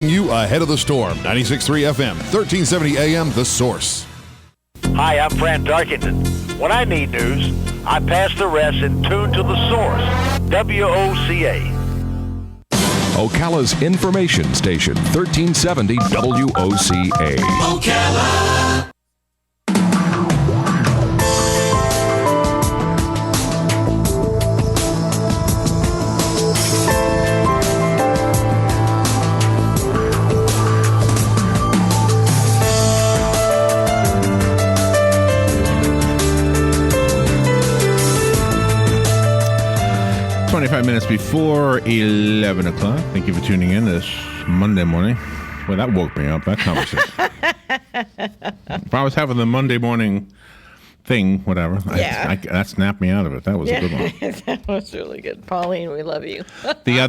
You ahead of the storm. 96.3 FM, 1370 AM, The Source. Hi, I'm Fran Darkington. When I need news, I pass the rest and tune to The Source, WOCA. Ocala's information station, 1370 WOCA. Ocala. 25 minutes before 11 o'clock. Thank you for tuning in this Monday morning. Well, that woke me up, that conversation. If I was having the Monday morning thing, whatever, that snapped me out of it. That was a good one. That was really good. Pauline, we love you. The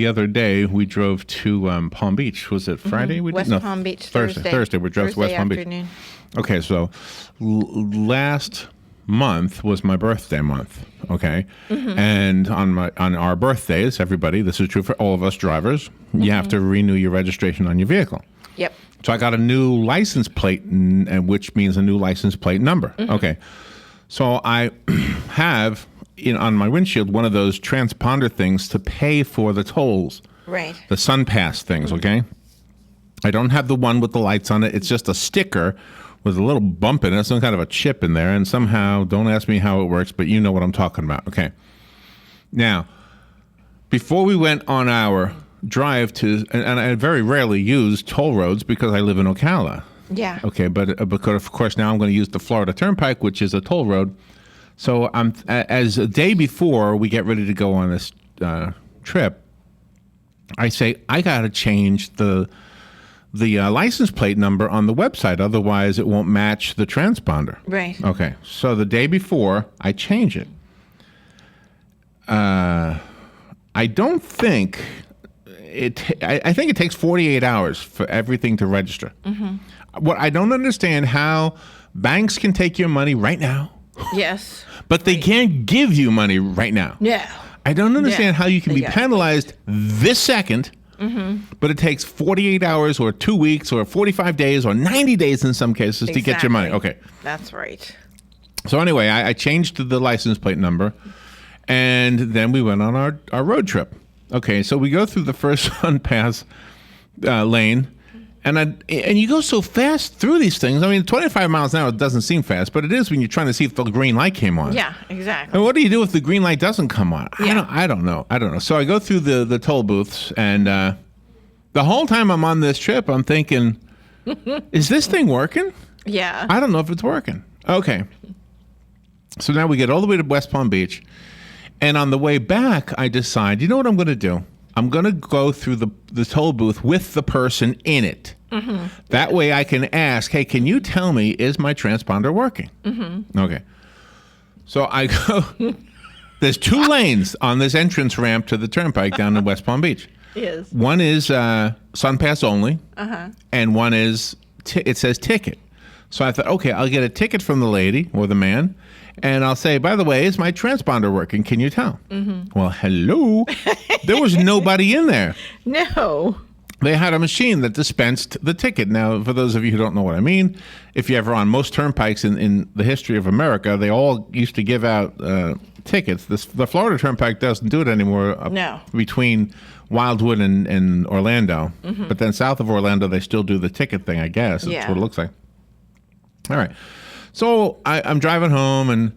other day, we drove to Palm Beach. Was it Friday? Mm-hmm. Palm Beach, Thursday. Thursday. We drove to West Palm Beach. Okay, so last month was my birthday month, okay? Mm-hmm. And on our birthdays, everybody, this is true for all of us drivers, you have to renew your registration on your vehicle. Yep. So I got a new license plate, which means a new license plate number. Mm-hmm. Okay. So I have on my windshield one of those transponder things to pay for the tolls. Right. The SunPass things, okay? I don't have the one with the lights on it. It's just a sticker with a little bump in it, some kind of a chip in there, and somehow, don't ask me how it works, but you know what I'm talking about. Okay. Now, before we went on our drive to, and I very rarely use toll roads because I live in Ocala. Yeah. Okay, but because of course now I'm going to use the Florida Turnpike, which is a toll road. So as a day before we get ready to go on this trip, I say I got to change the license plate number on the website, otherwise it won't match the transponder. Right. Okay. So the day before, I change it. I don't think I think it takes 48 hours for everything to register. Mm-hmm. What I don't understand how banks can take your money right now. Yes. But they can't give you money right now. Yeah. I don't understand how you can be penalized this second. Mm-hmm. But it takes 48 hours or 2 weeks or 45 days or 90 days in some cases to get your money. Okay. That's right. So anyway, I changed the license plate number, and then we went on our road trip. Okay, so we go through the first SunPass lane, and you go so fast through these things. I mean, 25 miles an hour doesn't seem fast, but it is when you're trying to see if the green light came on. Yeah, exactly. And what do you do if the green light doesn't come on? Yeah. I don't know. So I go through the toll booths, and the whole time I'm on this trip, I'm thinking, is this thing working? Yeah. I don't know if it's working. Okay. So now we get all the way to West Palm Beach, and on the way back, I decide, you know what I'm going to do? I'm going to go through the toll booth with the person in it. Mm-hmm. That way I can ask, hey, can you tell me, is my transponder working? Mm-hmm. Okay. So I go, there's two lanes on this entrance ramp to the turnpike down in West Palm Beach. Yes. One is SunPass only, and one is, it says ticket. So I thought, okay, I'll get a ticket from the lady or the man, and I'll say, by the way, is my transponder working? Can you tell? Mm-hmm. Well, hello. There was nobody in there. No. They had a machine that dispensed the ticket. Now, for those of you who don't know what I mean, if you're ever on most turnpikes in the history of America, they all used to give out tickets. The Florida Turnpike doesn't do it anymore. No. Between Wildwood and Orlando. Mm-hmm. But then south of Orlando, they still do the ticket thing, I guess. That's what it looks like. All right. So I'm driving home,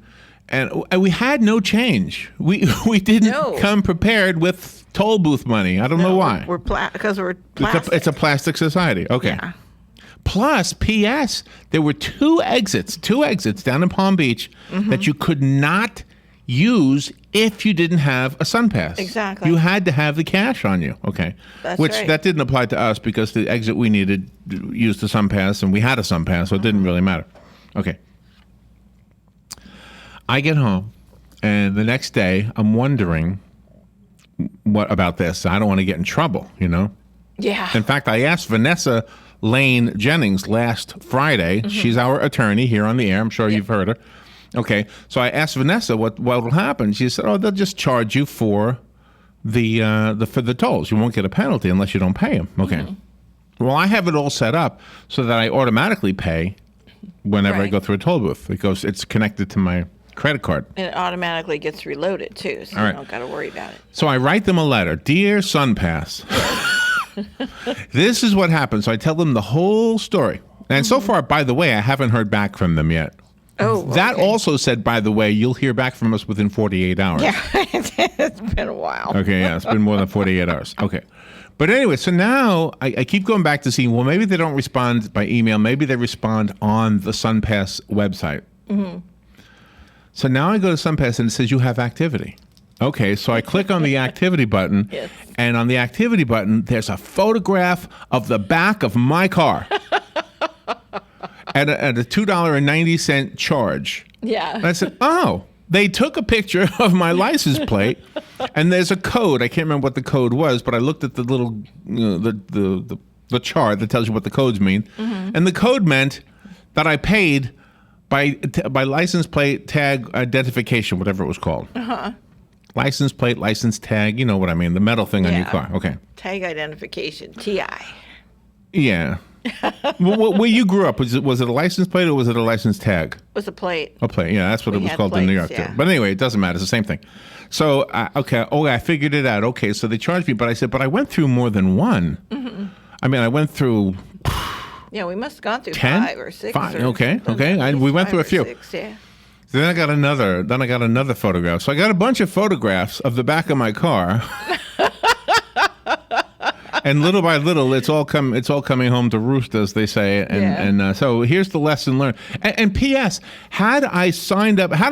and we had no change. We didn't come prepared with toll booth money. I don't know why. Because we're plastic. It's a plastic society. Okay. Yeah. Plus, P.S., there were two exits down in Palm Beach that you could not use if you didn't have a SunPass. Exactly. You had to have the cash on you. Okay. That's Which right. that didn't apply to us because the exit we needed used the SunPass, and we had a SunPass, so it didn't really matter. Okay. I get home, and the next day, I'm wondering what about this. I don't want to get in trouble, you know? Yeah. In fact, I asked Vanessa Lane Jennings last Friday. Mm-hmm. She's our attorney here on the air. I'm sure you've heard her. Okay, so I asked Vanessa what will happen. She said, oh, they'll just charge you for for the tolls. You won't get a penalty unless you don't pay them. Okay. Well, I have it all set up so that I automatically pay whenever I go through a toll booth. It's connected to my credit card. And it automatically gets reloaded too, so you don't got to worry about it. So I write them a letter. Dear SunPass, this is what happened. So I tell them the whole story. And so far, by the way, I haven't heard back from them yet. Oh, that also said, by the way, you'll hear back from us within 48 hours. Yeah, it's been a while. Okay, yeah, it's been more than 48 hours. Okay. But anyway, so now I keep going back to see, well, maybe they don't respond by email. Maybe they respond on the SunPass website. So now I go to SunPass and it says you have activity. Okay, so I click on the activity button, and on the activity button, there's a photograph of the back of my car at a $2.90 charge. Yeah. And I said, oh, they took a picture of my license plate, and there's a code. I can't remember what the code was, but I looked at the little, the chart that tells you what the codes mean, and the code meant that I paid by license plate tag identification, whatever it was called. License plate, license tag, you know what I mean, the metal thing on your car. Okay. Tag identification, TI. Yeah. Where you grew up, was it a license plate or was it a license tag? It was a plate. A plate, yeah, that's what it was called in New York too. But anyway, it doesn't matter, it's the same thing. So, I figured it out. Okay, so they charged me, but I said, but I went through more than one. I mean, I went through... Yeah, we must have gone through 10? 5 or 6. Five, okay. We went through a few. 6, yeah. Then I got another photograph. So I got a bunch of photographs of the back of my car. And little by little, it's all coming home to roost, as they say. And so here's the lesson learned. And P.S. Had I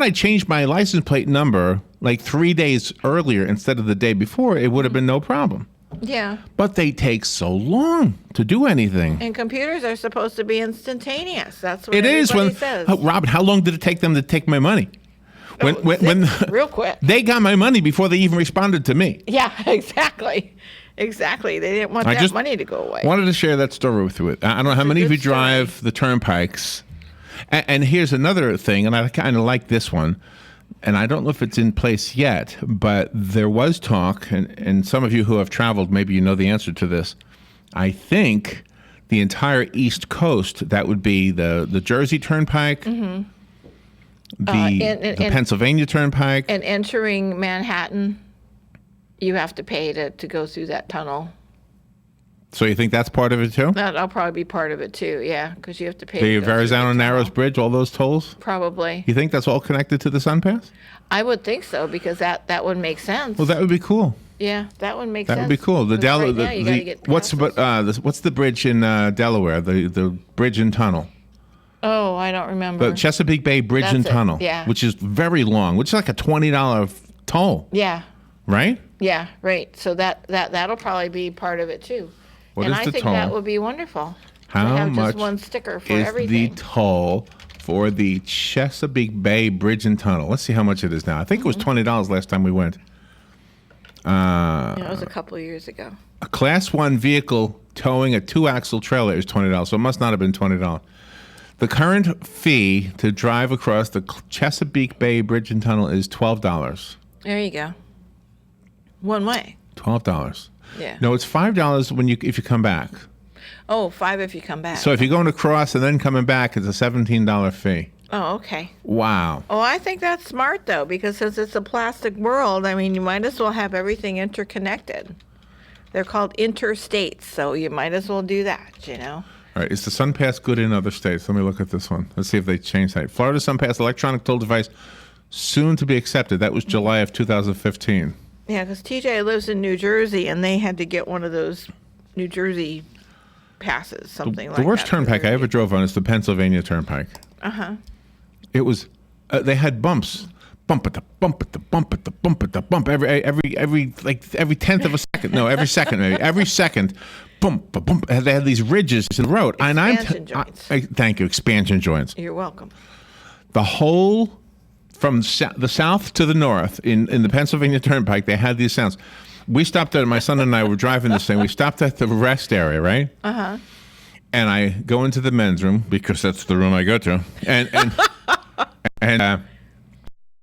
changed my license plate number like 3 days earlier instead of the day before, it would have been no problem. Yeah. But they take so long to do anything. And computers are supposed to be instantaneous. That's what it is. says. Robin, how long did it take them to take my money? When real quick. They got my money before they even responded to me. Yeah, exactly. Exactly. They didn't want that money to go away. Wanted to share that story with you. I don't know how many of you drive the turnpikes. And here's another thing, and I kind of like this one. And I don't know if it's in place yet, but there was talk, and some of you who have traveled, maybe you know the answer to this. I think the entire East Coast, that would be the Jersey Turnpike, the Pennsylvania Turnpike. And entering Manhattan, you have to pay to go through that tunnel. So you think that's part of it too? That'll probably be part of it too, yeah, because you have to pay. The Verrazano Narrows Bridge, all those tolls? Probably. You think that's all connected to the SunPass? I would think so, because that would make sense. Well, that would be cool. Yeah, that would make sense. That would be cool. What's the bridge in Delaware? The bridge and tunnel. Oh, I don't remember. The Chesapeake Bay Bridge and Tunnel, which is very long, which is like a $20 toll. Yeah. Right? Yeah, right. So that'll probably be part of it too. What is the toll? I think that would be wonderful. How to have much just one sticker for is everything. the toll for the Chesapeake Bay Bridge and Tunnel? Let's see how much it is now. I think it was $20 last time we went. It was a couple of years ago. A Class 1 vehicle towing a 2-axle trailer is $20, so it must not have been $20. The current fee to drive across the Chesapeake Bay Bridge and Tunnel is $12. There you go. One way. $12. Yeah. No, it's $5 if you come back. Oh, $5 if you come back. So if you're going across and then coming back, it's a $17 fee. Oh, okay. Wow. Oh, I think that's smart, though, because since it's a plastic world, I mean, you might as well have everything interconnected. They're called interstates, so you might as well do that, you know? All right. Is the SunPass good in other states? Let me look at this one. Let's see if they changed that. Florida SunPass electronic toll device soon to be accepted. That was July of 2015. Yeah, because TJ lives in New Jersey, and they had to get one of those New Jersey passes, something like that. The worst turnpike I ever drove on is the Pennsylvania Turnpike. Uh-huh. It was, they had bumps. Bump at the bump at the bump at the bump at the bump every tenth of a second. No, every second, maybe. Every second, bump, bump. They had these ridges in the road. Expansion joints. Thank you, expansion joints. You're welcome. The whole, from the south to the north, in the Pennsylvania Turnpike, they had these sounds. We stopped at, my son and I were driving this thing, we stopped at the rest area, right? Uh-huh. And I go into the men's room, because that's the room I go to, and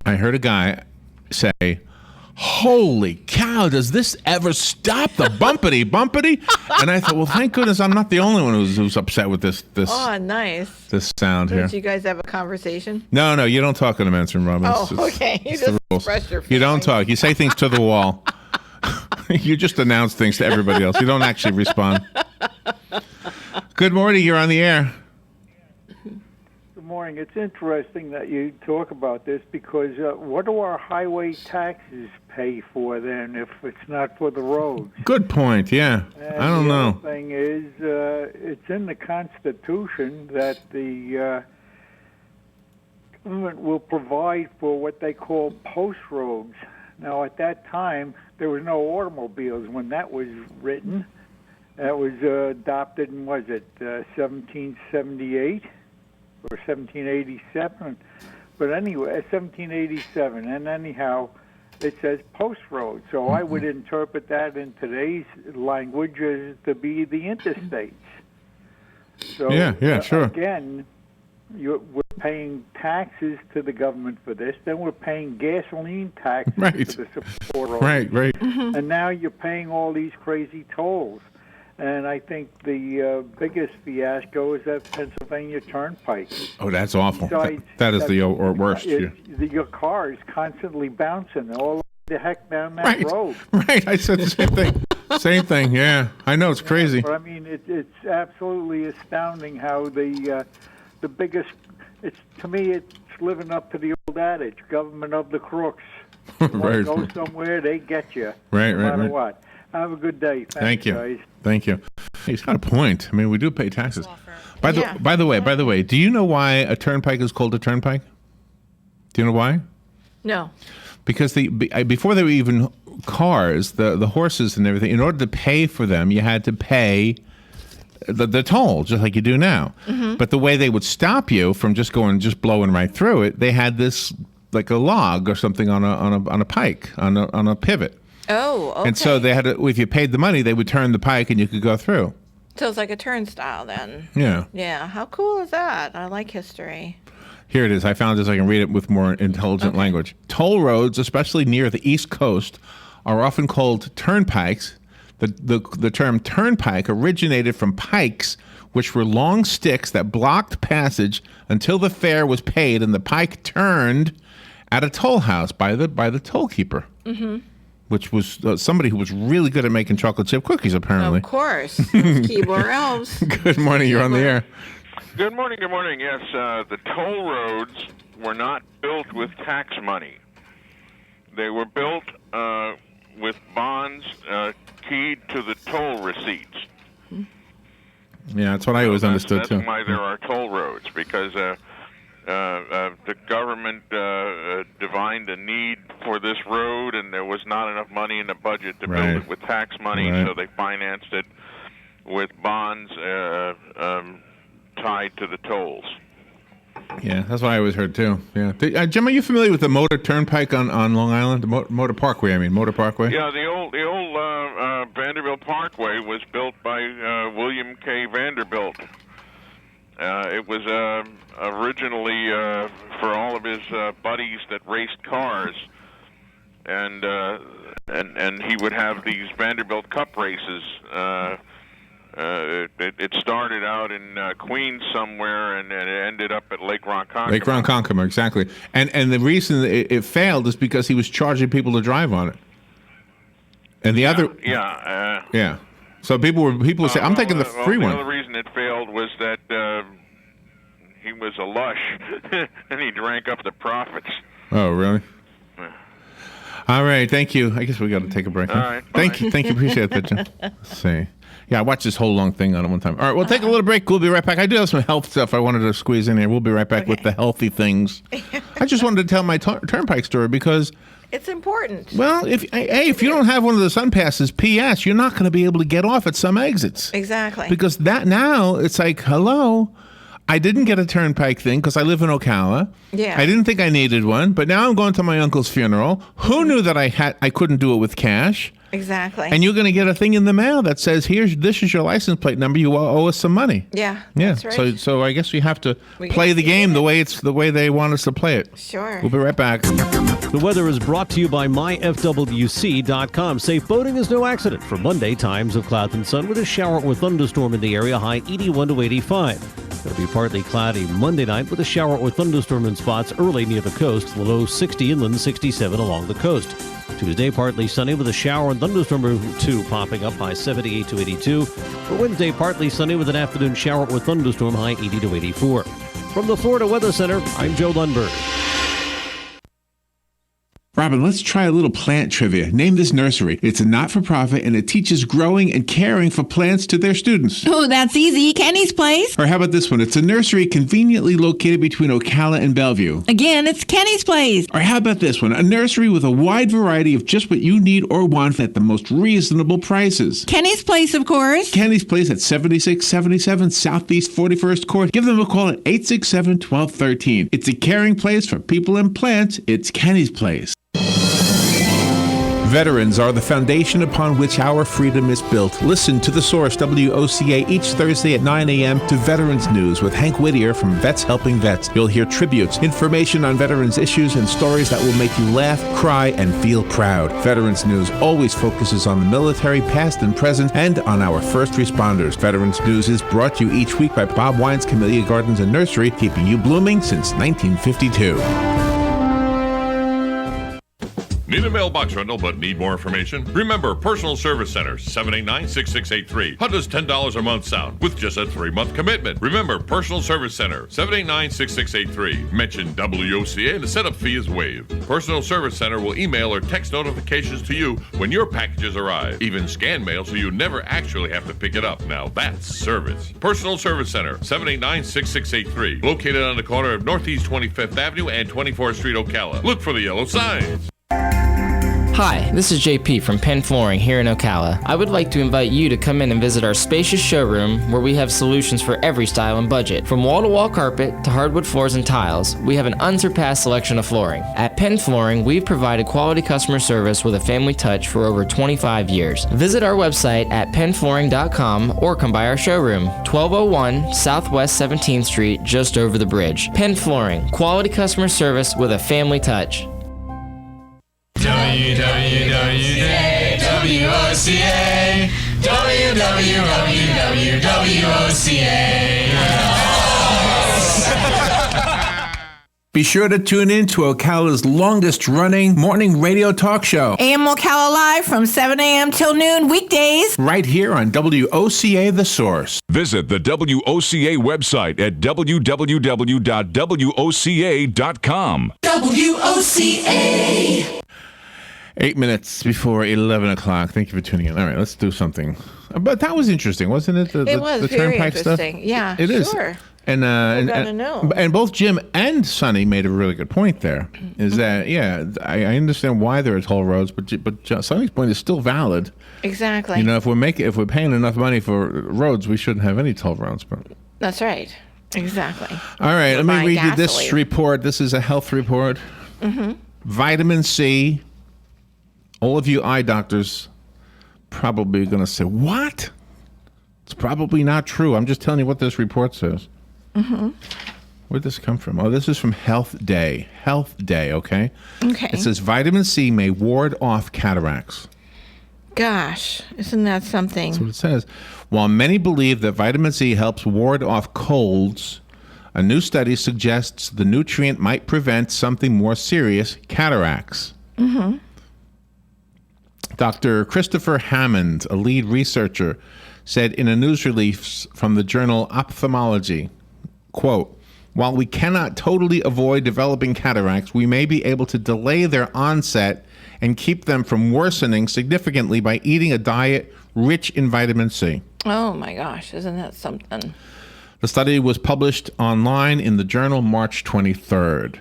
I heard a guy say, holy cow, does this ever stop? The bumpity bumpity? And I thought, well, thank goodness I'm not the only one who's upset with this Oh, nice. this sound here. Did you guys have a conversation? No, you don't talk in the men's room, Robin. Oh, okay. You it's the just rules. express your You don't feelings. talk. You say things to the wall. You just announce things to everybody else. You don't actually respond. Good morning. You're on the air. Good morning. It's interesting that you talk about this because what do our highway taxes pay for then if it's not for the roads? Good point. Yeah. And I don't know. The other thing is, it's in the Constitution that the government will provide for what they call post roads. Now, at that time, there was no automobiles when that was written. That was adopted in, 1778 or 1787? But anyway, 1787. And anyhow, it says post road. So I would interpret that in today's language as to be the interstates. So Yeah, sure. Again, we're paying taxes to the government for this. Then we're paying gasoline taxes Right. for the support roads. Right. And now you're paying all these crazy tolls. And I think the biggest fiasco is that Pennsylvania Turnpike. Oh, that's awful. Besides, that is the worst. Yeah. Your car is constantly bouncing all the heck down that Right. road. Right. I said the same thing. Same thing. Yeah. I know it's crazy. But I mean, it's absolutely astounding how the biggest. To me, it's living up to the old adage: government of the crooks. You want Right. to go somewhere, they get you. Right, no right, matter right. what. Have a good day. Thank you. Guys. Thank you. He's got a point. I mean, we do pay taxes. By the Yeah. by the way, do you know why a turnpike is called a turnpike? Do you know why? No. Because before there were even cars, the horses and everything, in order to pay for them, you had to pay the toll, just like you do now. Mm-hmm. But the way they would stop you from just blowing right through it, they had this like a log or something on a pike on a pivot. Oh, okay. And so they had to, if you paid the money, they would turn the pike and you could go through. So it's like a turnstile then. Yeah. Yeah. How cool is that? I like history. Here it is. I found this. I can read it with more intelligent language. Toll roads, especially near the East Coast, are often called turnpikes. The term turnpike originated from pikes, which were long sticks that blocked passage until the fare was paid and the pike turned at a toll house by the toll keeper. Mm-hmm. Which was somebody who was really good at making chocolate chip cookies, apparently. Of course. Those Keebler elves. Good morning. You're on the air. Good morning. Yes, the toll roads were not built with tax money. They were built with bonds keyed to the toll receipts. Yeah, that's what I always understood, that's too. why there are toll roads, because the government divined a need for this road, and there was not enough money in the budget to build it with tax money, Right. so they financed it with bonds tied to the tolls. Yeah, that's what I always heard, too. Yeah. Jim, are you familiar with the Motor Turnpike on Long Island? The Motor Parkway, Motor Parkway? Yeah, the old Vanderbilt Parkway was built by William K. Vanderbilt. It was originally for all of his buddies that raced cars, and he would have these Vanderbilt Cup races. It started out in Queens somewhere, and it ended up at Lake Ronkonkoma. Lake Ronkonkoma, exactly. And the reason it failed is because he was charging people to drive on it. And the other... Yeah. So people would say, I'm taking the free one. The other reason it failed was that he was a lush, and he drank up the profits. Oh, really? All right, thank you. I guess we got to take a break. All right, Thank you. Appreciate that, Jim. Let's see. Yeah, I watched this whole long thing on it one time. All right, we'll take a little break. We'll be right back. I do have some health stuff I wanted to squeeze in here. We'll be right back with the healthy things. I just wanted to tell my turnpike story because... It's important. Well, if you don't have one of the sun passes, P.S., you're not going to be able to get off at some exits. Exactly. Because that now, it's like, hello, I didn't get a turnpike thing because I live in Ocala. Yeah. I didn't think I needed one, but now I'm going to my uncle's funeral. Who knew that I couldn't do it with cash? Exactly. And you're going to get a thing in the mail that says, this is your license plate number. You owe us some money. Yeah, Yeah. that's right. So I guess we have to We play guess the we game did. the way they want us to play it. Sure. We'll be right back. The weather is brought to you by myfwc.com. Safe boating is no accident. For Monday, times of clouds and sun with a shower or thunderstorm in the area, high 81 to 85. It'll be partly cloudy Monday night with a shower or thunderstorm in spots early near the coast. The low 60 inland, 67 along the coast. Tuesday, partly sunny with a shower and thunderstorm or two popping up, high 78 to 82. For Wednesday, partly sunny with an afternoon shower or thunderstorm, high 80 to 84. From the Florida Weather Center, I'm Joe Lundberg. Robin, let's try a little plant trivia. Name this nursery. It's a not-for-profit, and it teaches growing and caring for plants to their students. Oh, that's easy. Kenny's Place. Or how about this one? It's a nursery conveniently located between Ocala and Bellevue. Again, it's Kenny's Place. Or how about this one? A nursery with a wide variety of just what you need or want at the most reasonable prices. Kenny's Place, of course. Kenny's Place at 7677 Southeast 41st Court. Give them a call at 867-1213. It's a caring place for people and plants. It's Kenny's Place. Veterans are the foundation upon which our freedom is built. Listen to The Source, WOCA, each Thursday at 9 a.m. to Veterans News with Hank Whittier from Vets Helping Vets. You'll hear tributes, information on veterans issues, and stories that will make you laugh, cry, and feel proud. Veterans News always focuses on the military, past and present, and on our first responders. Veterans News is brought to you each week by Bob Wine's Camellia Gardens and Nursery, keeping you blooming since 1952. Need a mailbox rental but need more information? Remember, Personal Service Center, 789-6683. How does $10 a month sound with just a 3-month commitment? Remember, Personal Service Center, 789-6683. Mention WOCA and the setup fee is waived. Personal Service Center will email or text notifications to you when your packages arrive. Even scan mail so you never actually have to pick it up. Now that's service. Personal Service Center, 789-6683. Located on the corner of Northeast 25th Avenue and 24th Street, Ocala. Look for the yellow signs. Hi, this is JP from Penn Flooring here in Ocala. I would like to invite you to come in and visit our spacious showroom where we have solutions for every style and budget. From wall-to-wall carpet to hardwood floors and tiles, we have an unsurpassed selection of flooring. At Penn Flooring, we've provided quality customer service with a family touch for over 25 years. Visit our website at pennflooring.com or come by our showroom, 1201 Southwest 17th Street, just over the bridge. Penn Flooring, quality customer service with a family touch. WWOCA, WWOCA. Be sure to tune in to Ocala's longest running morning radio talk show. AM Ocala Live from 7 a.m. till noon weekdays. Right here on WOCA The Source. Visit the WOCA website at www.woca.com. WOCA. 8 minutes before 11 o'clock. Thank you for tuning in. All right, let's do something. But that was interesting, wasn't it? It was the very turnpike stuff? interesting. Yeah, it is. sure. And gotta know. and both Jim and Sonny made a really good point there. Is that I understand why there are toll roads, but Sonny's point is still valid. Exactly. You know, if we're paying enough money for roads, we shouldn't have any toll roads. But That's right. Exactly. all right, let me buying read you this gasoline. report. This is a health report. Vitamin C. All of you eye doctors probably going to say, what? It's probably not true. I'm just telling you what this report says. Where'd this come from? Oh, this is from Health Day. Health Day, okay? Okay. It says vitamin C may ward off cataracts. Gosh, isn't that something? That's what it says. While many believe that vitamin C helps ward off colds, a new study suggests the nutrient might prevent something more serious, cataracts. Dr. Christopher Hammond, a lead researcher, said in a news release from the journal Ophthalmology, quote, while we cannot totally avoid developing cataracts, we may be able to delay their onset and keep them from worsening significantly by eating a diet rich in vitamin C. Oh my gosh, isn't that something? The study was published online in the journal March 23rd.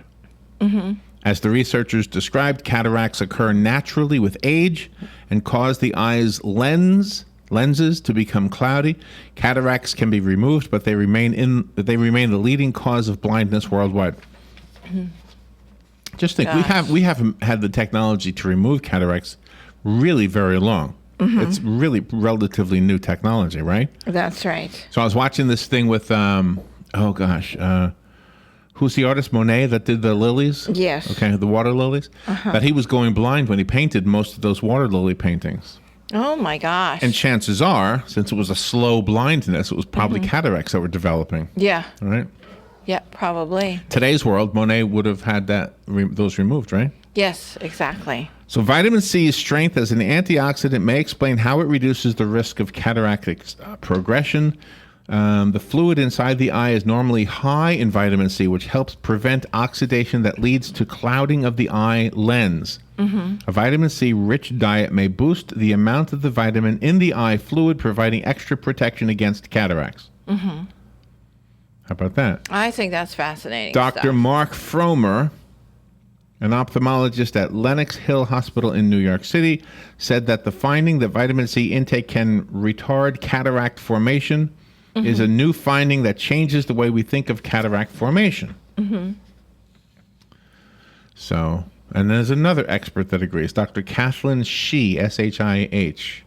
As the researchers described, cataracts occur naturally with age and cause the eye's lenses to become cloudy. Cataracts can be removed, but they remain the leading cause of blindness worldwide. Just think, we haven't had the technology to remove cataracts really very long. It's really relatively new technology, right? That's right. So I was watching this thing with, who's the artist, Monet, that did the lilies? Yes. Okay, the water lilies? That he was going blind when he painted most of those water lily paintings. Oh my gosh. And chances are, since it was a slow blindness, it was probably cataracts that were developing. Yeah. Right? Yeah, probably. Today's world, Monet would have had those removed, right? Yes, exactly. So vitamin C's strength as an antioxidant may explain how it reduces the risk of cataract progression. The fluid inside the eye is normally high in vitamin C, which helps prevent oxidation that leads to clouding of the eye lens. A vitamin C rich diet may boost the amount of the vitamin in the eye fluid, providing extra protection against cataracts. How about that? I think that's fascinating. Dr. stuff. Mark Fromer, an ophthalmologist at Lenox Hill Hospital in New York City, said that the finding that vitamin C intake can retard cataract formation is a new finding that changes the way we think of cataract formation. So, and there's another expert that agrees, Dr. Kathleen Shih, S-H-I-H.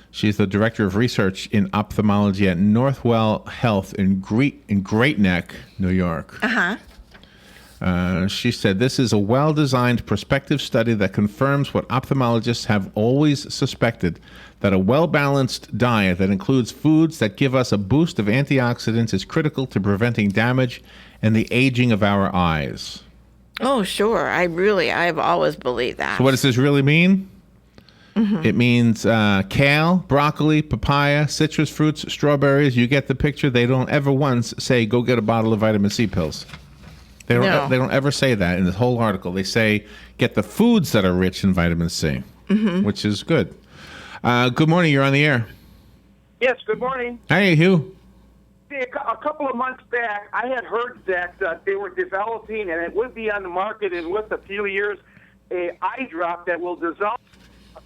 She's the director of research in ophthalmology at Northwell Health in Great Neck, New York. She said, this is a well-designed prospective study that confirms what ophthalmologists have always suspected, that a well-balanced diet that includes foods that give us a boost of antioxidants is critical to preventing damage and the aging of our eyes. Oh, sure. I've always believed that. So what does this really mean? It means kale, broccoli, papaya, citrus fruits, strawberries. You get the picture. They don't ever once say, go get a bottle of vitamin C pills. They don't. No. They don't ever say that in this whole article. They say get the foods that are rich in vitamin C, which is good. Good morning. You're on the air. Yes, good morning. Hey, Hugh. See, a couple of months back, I had heard that they were developing, and it would be on the market in with a few years, a eye drop that will dissolve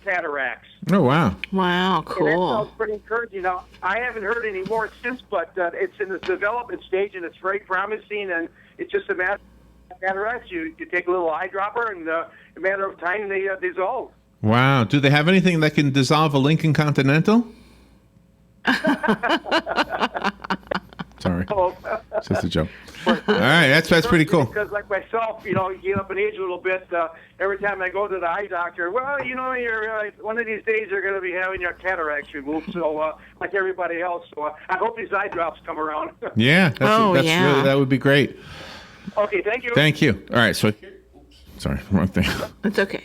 cataracts. Oh, wow. Wow, And that cool. sounds pretty encouraging. Now, I haven't heard any more since, but it's in the development stage, and it's very promising, and it's just a matter of cataracts. You take a little eyedropper, and a matter of time, they dissolve. Wow. Do they have anything that can dissolve a Lincoln Continental? Sorry. It's just a joke. All right. That's pretty cool. Because like myself, you get up in age a little bit. Every time I go to the eye doctor, well, you're one of these days you're going to be having your cataracts removed. So like everybody else. So I hope these eye drops come around. Yeah. Really, that would be great. Okay. Thank you. Thank you. All right. So, sorry, wrong thing. It's okay.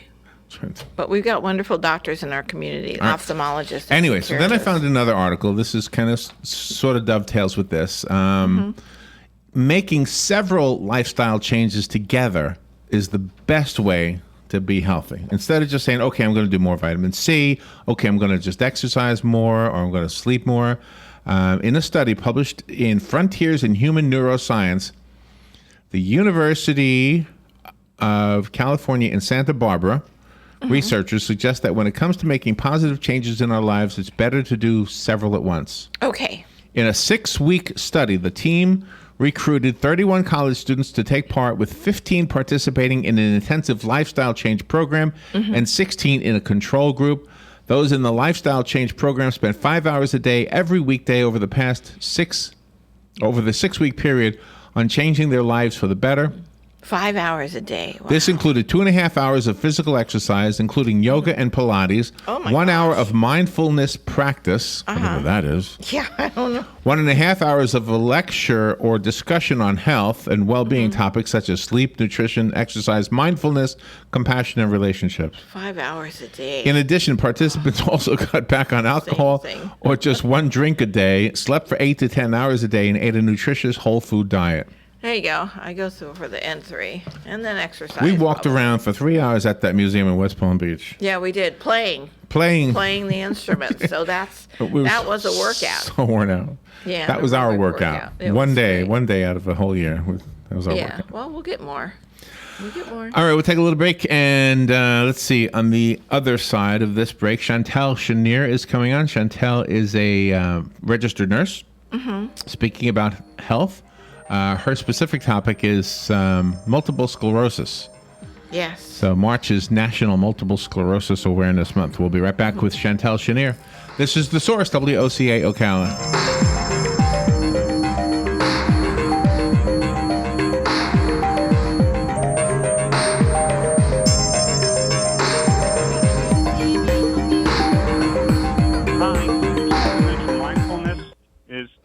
But we've got wonderful doctors in our community, All right. ophthalmologists. Anyway, so then I found another article. This is kind of sort of dovetails with this. Making several lifestyle changes together is the best way to be healthy. Instead of just saying, okay, I'm going to do more vitamin C, okay, I'm going to just exercise more, or I'm going to sleep more. In a study published in Frontiers in Human Neuroscience, the University of California in Santa Barbara, researchers suggest that when it comes to making positive changes in our lives, it's better to do several at once. Okay. In a 6-week study, the team recruited 31 college students to take part, with 15 participating in an intensive lifestyle change program and 16 in a control group. Those in the lifestyle change program spent 5 hours a day every weekday over the 6-week period on changing their lives for the better. 5 hours a day. Wow. This included 2.5 hours of physical exercise, including yoga and Pilates, 1 hour of mindfulness practice, whatever that is. Yeah, I don't know. 1.5 hours of a lecture or discussion on health and well-being topics such as sleep, nutrition, exercise, mindfulness, compassion, and relationships. 5 hours a day. In addition, participants also cut back on alcohol or just one drink a day, slept for 8 to 10 hours a day, and ate a nutritious whole food diet. There you go. I go through for the N3 and then exercise. We walked around for 3 hours at that museum in West Palm Beach. Yeah, we did. Playing the instruments. So that was a workout. So worn out. Yeah. That was our workout. One day out of a whole year. That was our workout. Well, we'll get more. All right, we'll take a little break, and let's see. On the other side of this break, Chantel Chenier is coming on. Chantel is a registered nurse speaking about health. Her specific topic is multiple sclerosis. Yes. So March is National Multiple Sclerosis Awareness Month. We'll be right back with Chantal Chenier. This is The Source, WOCA Ocala.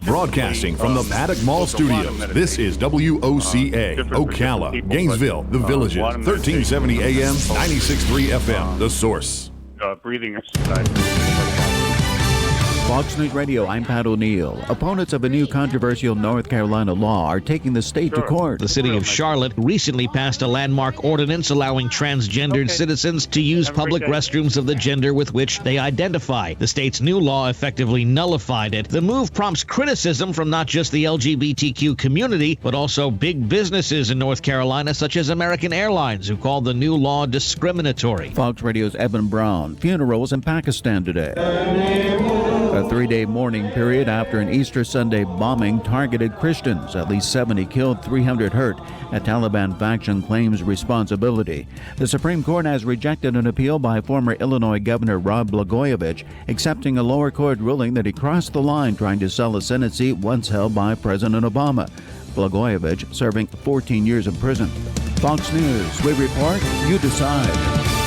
Broadcasting from the Paddock Mall Studios, this is WOCA, Ocala, Gainesville, The Villages, 1370 AM, 96.3 FM, The Source. Breathing exercise. Fox News Radio, I'm Pat O'Neill. Opponents of a new controversial North Carolina law are taking the state to court. The city of Charlotte recently passed a landmark ordinance allowing transgendered citizens to use public restrooms of the gender with which they identify. The state's new law effectively nullified it. The move prompts criticism from not just the LGBTQ community, but also big businesses in North Carolina, such as American Airlines, who called the new law discriminatory. Fox Radio's Evan Brown. Funerals in Pakistan today. A 3-day mourning period after an Easter Sunday bombing targeted Christians. At least 70 killed, 300 hurt. A Taliban faction claims responsibility. The Supreme Court has rejected an appeal by former Illinois Governor Rod Blagojevich, accepting a lower court ruling that he crossed the line trying to sell a Senate seat once held by President Obama. Blagojevich serving 14 years in prison. Fox News, we report, you decide.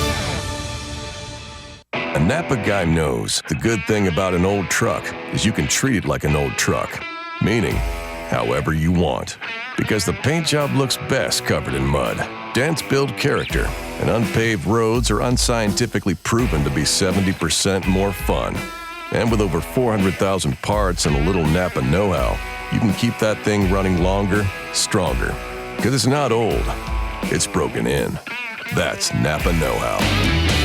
A Napa guy knows the good thing about an old truck is you can treat it like an old truck, meaning however you want. Because the paint job looks best covered in mud. Dents build character, and unpaved roads are unscientifically proven to be 70% more fun. And with over 400,000 parts and a little Napa know-how, you can keep that thing running longer, stronger. Because it's not old, it's broken in. That's Napa know-how.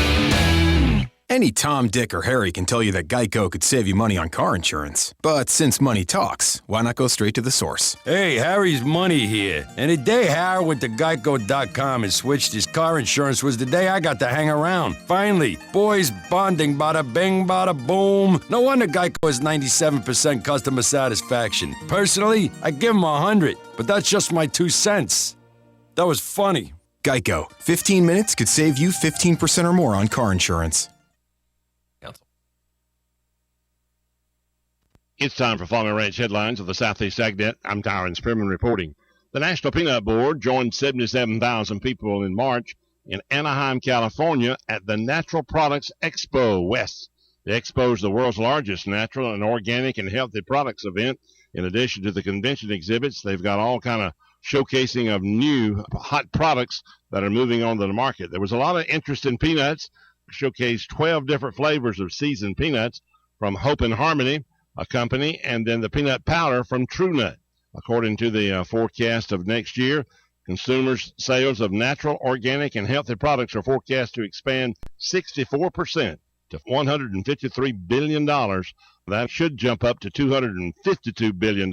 Any Tom, Dick, or Harry can tell you that Geico could save you money on car insurance. But since money talks, why not go straight to the source? Hey, Harry's Money here. And the day Harry went to Geico.com and switched his car insurance was the day I got to hang around. Finally, boys bonding, bada bing, bada boom. No wonder Geico has 97% customer satisfaction. Personally, I give him 100, but that's just my 2 cents. That was funny. Geico. 15 minutes could save you 15% or more on car insurance. It's time for Farm and Ranch headlines of the Southeast AgNet. I'm Tyron Spearman reporting. The National Peanut Board joined 77,000 people in March in Anaheim, California at the Natural Products Expo West. The expo is the world's largest natural and organic and healthy products event. In addition to the convention exhibits, they've got all kind of showcasing of new hot products that are moving onto the market. There was a lot of interest in peanuts. Showcased 12 different flavors of seasoned peanuts from Hope and Harmony, a company, and then the peanut powder from True Nut. According to the forecast of next year, consumers' sales of natural, organic, and healthy products are forecast to expand 64% to $153 billion. That should jump up to $252 billion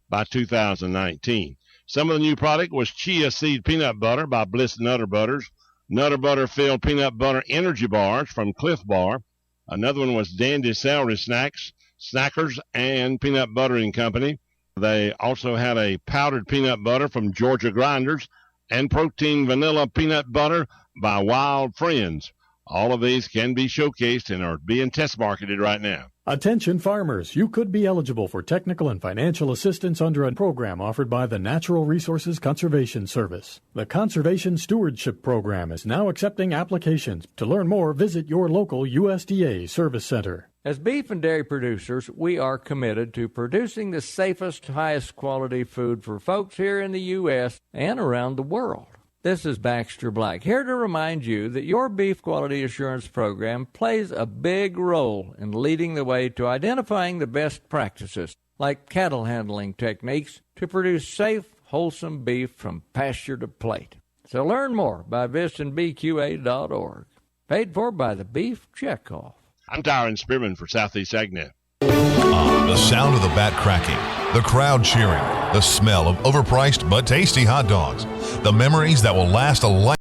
by 2019. Some of the new product was Chia Seed Peanut Butter by Bliss Nutter Butters, Nutter Butter Filled Peanut Butter Energy Bars from Cliff Bar. Another one was Dandy Celery Snacks, Snackers, and Peanut Buttering Company. They also had a powdered peanut butter from Georgia Grinders and protein vanilla peanut butter by Wild Friends. All of these can be showcased and are being test marketed right now. Attention farmers, you could be eligible for technical and financial assistance under a program offered by the Natural Resources Conservation Service. The Conservation Stewardship Program is now accepting applications. To learn more, visit your local USDA Service Center. As beef and dairy producers, we are committed to producing the safest, highest quality food for folks here in the U.S. and around the world. This is Baxter Black, here to remind you that your Beef Quality Assurance Program plays a big role in leading the way to identifying the best practices, like cattle handling techniques, to produce safe, wholesome beef from pasture to plate. So learn more by visiting bqa.org. Paid for by the Beef Checkoff. I'm Tyron Spearman for Southeast AgNet. The sound of the bat cracking, the crowd cheering, the smell of overpriced but tasty hot dogs, the memories that will last a lifetime.